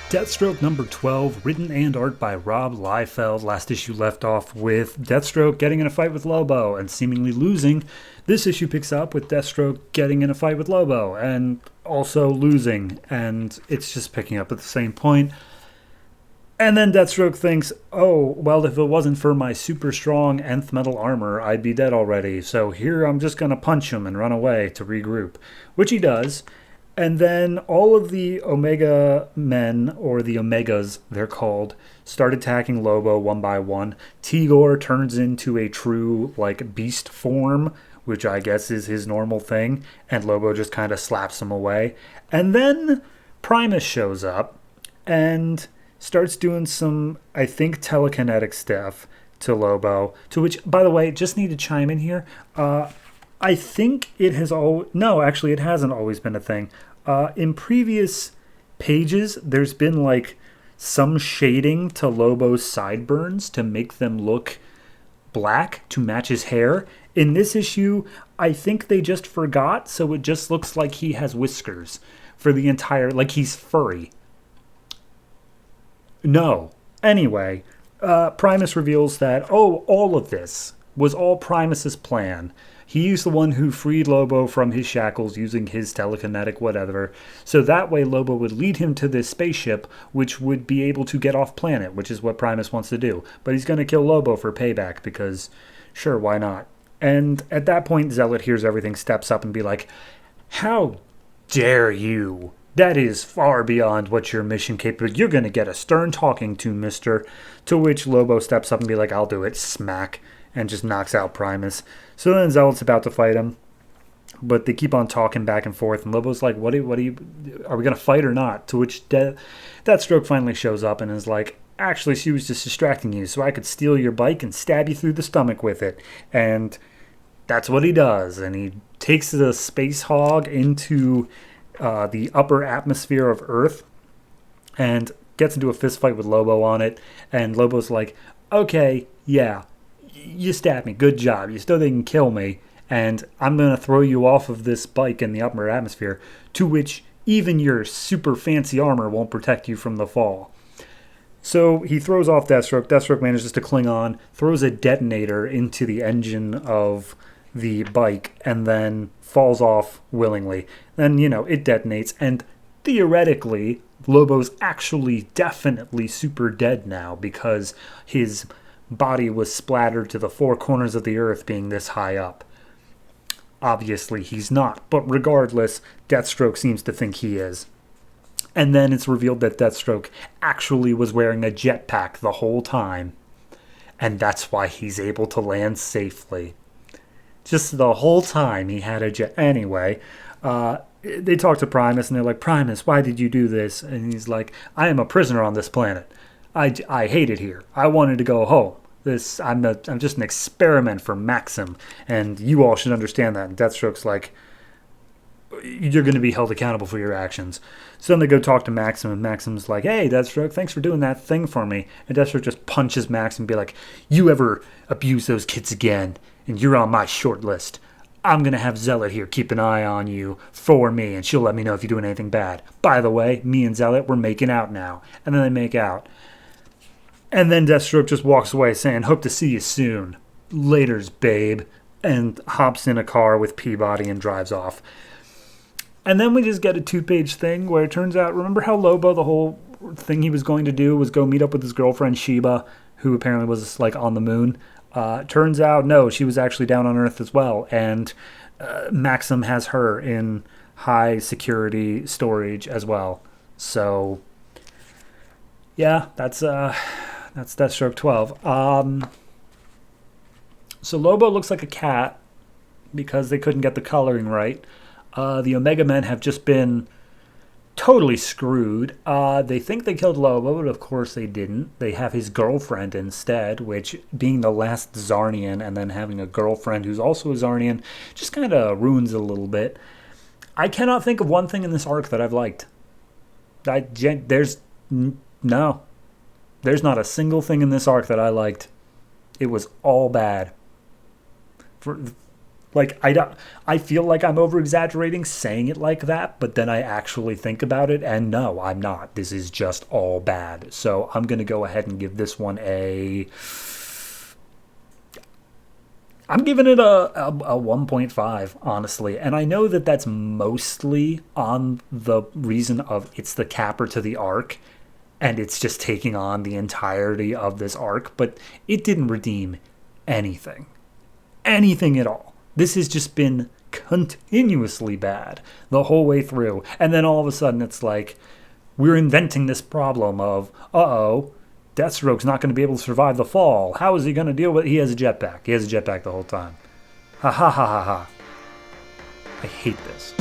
Deathstroke number 12, written and art by Rob Liefeld. Last issue left off with Deathstroke getting in a fight with Lobo and seemingly losing. This issue picks up with Deathstroke getting in a fight with Lobo and also losing, and it's just picking up at the same point. And then Deathstroke thinks, oh, well, if it wasn't for my super strong nth metal armor, I'd be dead already. So here I'm just going to punch him and run away to regroup, which he does. And then all of the Omega men, or the Omegas they're called, start attacking Lobo one by one. Tigor turns into a true, beast form, which I guess is his normal thing, and Lobo just kind of slaps him away. And then Primus shows up and starts doing some, I think, telekinetic stuff to Lobo, to which, by the way, just need to chime in here. I think it has no, actually, it hasn't always been a thing. In previous pages, there's been some shading to Lobo's sideburns to make them look black to match his hair. In this issue, I think they just forgot, so it just looks like he has whiskers for the entire, he's furry. No. Anyway, Primus reveals that, all of this was all Primus's plan. He's the one who freed Lobo from his shackles using his telekinetic whatever. So that way Lobo would lead him to this spaceship, which would be able to get off planet, which is what Primus wants to do. But he's going to kill Lobo for payback because, sure, why not? And at that point, Zealot hears everything, steps up and be like, how dare you? That is far beyond what your mission capable. You're going to get a stern talking to, mister. To which Lobo steps up and be like, I'll do it. Smack. And just knocks out Primus. So then Zealot's about to fight him, but they keep on talking back and forth, and Lobo's like, are we going to fight or not? To which Deathstroke finally shows up and is like, actually, she was just distracting you so I could steal your bike and stab you through the stomach with it. And that's what he does, and he takes the space hog into the upper atmosphere of Earth and gets into a fist fight with Lobo on it, and Lobo's like, okay, yeah, you stabbed me, good job, you still didn't kill me, and I'm going to throw you off of this bike in the upper atmosphere, to which even your super fancy armor won't protect you from the fall. So he throws off Deathstroke. Deathstroke manages to cling on, throws a detonator into the engine of the bike, and then falls off willingly. Then, it detonates, and theoretically, Lobo's actually definitely super dead now because his body was splattered to the four corners of the earth being this high up. Obviously, he's not, but regardless, Deathstroke seems to think he is. And then it's revealed that Deathstroke actually was wearing a jetpack the whole time, and that's why he's able to land safely. Just the whole time he had a jet. Anyway, they talk to Primus, and they're like, Primus, why did you do this? And he's like, I am a prisoner on this planet. I hate it here. I wanted to go home. I'm just an experiment for Maxim, and you all should understand that. And Deathstroke's like, you're going to be held accountable for your actions. So then they go talk to Maxim, and Maxim's like, hey, Deathstroke, thanks for doing that thing for me. And Deathstroke just punches Maxim and be like, you ever abuse those kids again, and you're on my short list. I'm going to have Zealot here keep an eye on you for me, and she'll let me know if you're doing anything bad. By the way, me and Zealot, we're making out now. And then they make out. And then Deathstroke just walks away saying, hope to see you soon. Laters, babe. And hops in a car with Peabody and drives off. And then we just get a 2-page thing where it turns out, remember how Lobo, the whole thing he was going to do was go meet up with his girlfriend Sheba, who apparently was on the moon? Turns out, no, she was actually down on Earth as well. And Maxim has her in high security storage as well. So, yeah, that's Deathstroke 12. So Lobo looks like a cat because they couldn't get the coloring right. The Omega Men have just been totally screwed. They think they killed Lobo, but of course they didn't. They have his girlfriend instead, which, being the last Zarnian and then having a girlfriend who's also a Zarnian, just kind of ruins it a little bit. I cannot think of one thing in this arc that I've liked. There's not a single thing in this arc that I liked. It was all bad. Like, I feel like I'm over exaggerating saying it like that, but then I actually think about it, and no, I'm not. This is just all bad. So I'm going to go ahead and give this one I'm giving it a 1.5, honestly. And I know that that's mostly on the reason of it's the capper to the arc, and it's just taking on the entirety of this arc, but it didn't redeem anything. Anything at all. This has just been continuously bad the whole way through. And then all of a sudden it's like, we're inventing this problem of, Deathstroke's not going to be able to survive the fall. How is he going to deal with it? He has a jetpack. He has a jetpack the whole time. Ha ha ha ha ha. I hate this.